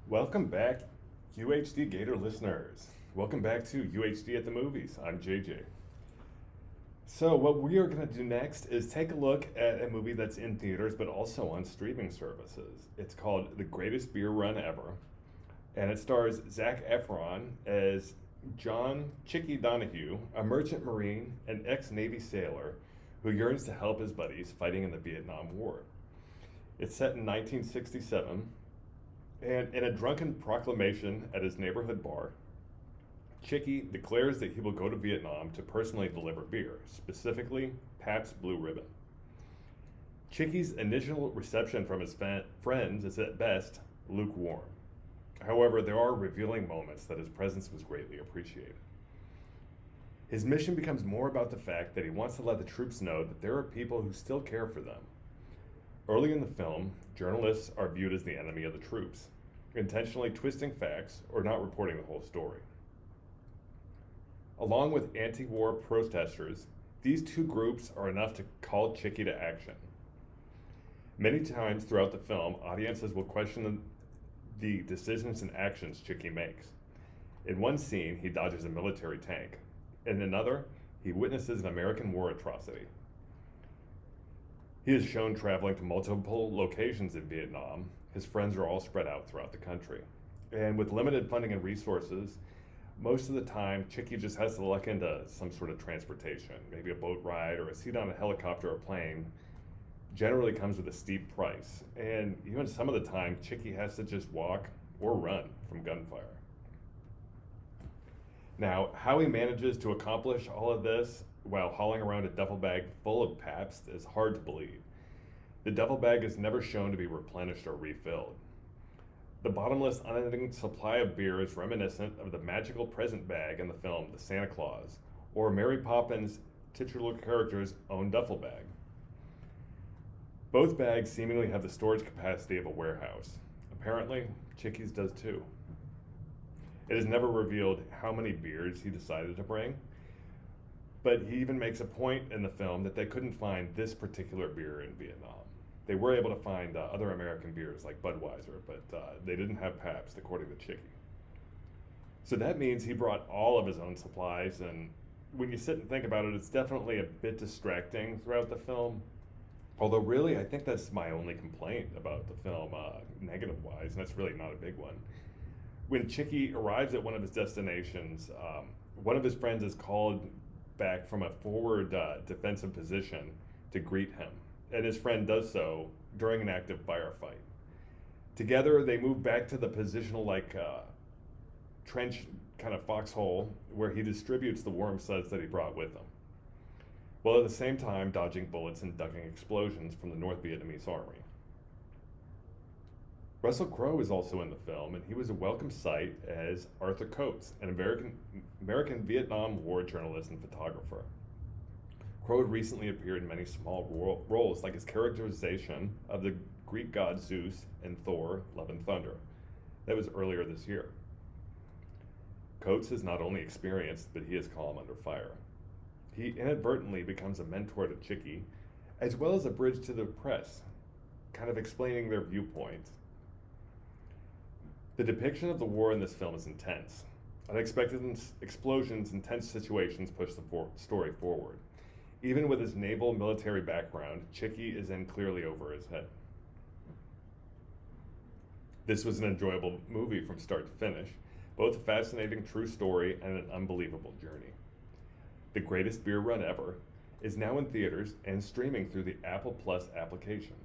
Welcome back, UHD Gator listeners. Welcome back to UHD at the Movies. I'm JJ. So, what we are going to do next is take a look at a movie that's in theaters but also on streaming services. It's called The Greatest Beer Run Ever, and it stars Zac Efron as John Chicky Donahue, a merchant marine and ex-Navy sailor who yearns to help his buddies fighting in the Vietnam War. It's set in 1967. And in a drunken proclamation at his neighborhood bar, Chicky declares that he will go to Vietnam to personally deliver beer, specifically Pabst Blue Ribbon. Chicky's initial reception from his friends is at best lukewarm. However, there are revealing moments that his presence was greatly appreciated. His mission becomes more about the fact that he wants to let the troops know that there are people who still care for them. Early in the film, journalists are viewed as the enemy of the troops, intentionally twisting facts or not reporting the whole story. Along with anti-war protesters, these two groups are enough to call Chicky to action. Many times throughout the film, audiences will question the decisions and actions Chicky makes. In one scene, he dodges a military tank. In another, he witnesses an American war atrocity. He is shown traveling to multiple locations in Vietnam. His friends are all spread out throughout the country. And with limited funding and resources, most of the time, Chicky just has to luck into some sort of transportation, maybe a boat ride or a seat on a helicopter or plane. Generally comes with a steep price. And even some of the time, Chicky has to just walk or run from gunfire. Now, how he manages to accomplish all of this while hauling around a duffel bag full of Pabst is hard to believe. The duffel bag is never shown to be replenished or refilled. The bottomless, unending supply of beer is reminiscent of the magical present bag in the film The Santa Claus, or Mary Poppins' titular character's own duffel bag. Both bags seemingly have the storage capacity of a warehouse. Apparently, Chicky's does too. It is never revealed how many beers he decided to bring, but he even makes a point in the film that they couldn't find this particular beer in Vietnam. They were able to find other American beers like Budweiser, but they didn't have Pabst, according to Chicky. So that means he brought all of his own supplies, and when you sit and think about it, it's definitely a bit distracting throughout the film. Although really, I think that's my only complaint about the film, negative-wise, and that's really not a big one. When Chicky arrives at one of his destinations, one of his friends is called back from a forward defensive position to greet him, and his friend does so during an active firefight. Together, they move back to the positional trench kind of foxhole where he distributes the worm suds that he brought with him, while at the same time dodging bullets and ducking explosions from the North Vietnamese army. Russell Crowe is also in the film, and he was a welcome sight as Arthur Coates, an American Vietnam War journalist and photographer. Crowe had recently appeared in many small roles, like his characterization of the Greek god Zeus in Thor: Love and Thunder. That was earlier this year. Coates is not only experienced, but he is calm under fire. He inadvertently becomes a mentor to Chicky, as well as a bridge to the press, kind of explaining their viewpoints. The depiction of the war in this film is intense. Unexpected explosions and tense situations push the story forward. Even with his naval military background, Chicky is in clearly over his head. This was an enjoyable movie from start to finish, both a fascinating true story and an unbelievable journey. The Greatest Beer Run Ever is now in theaters and streaming through the Apple Plus application.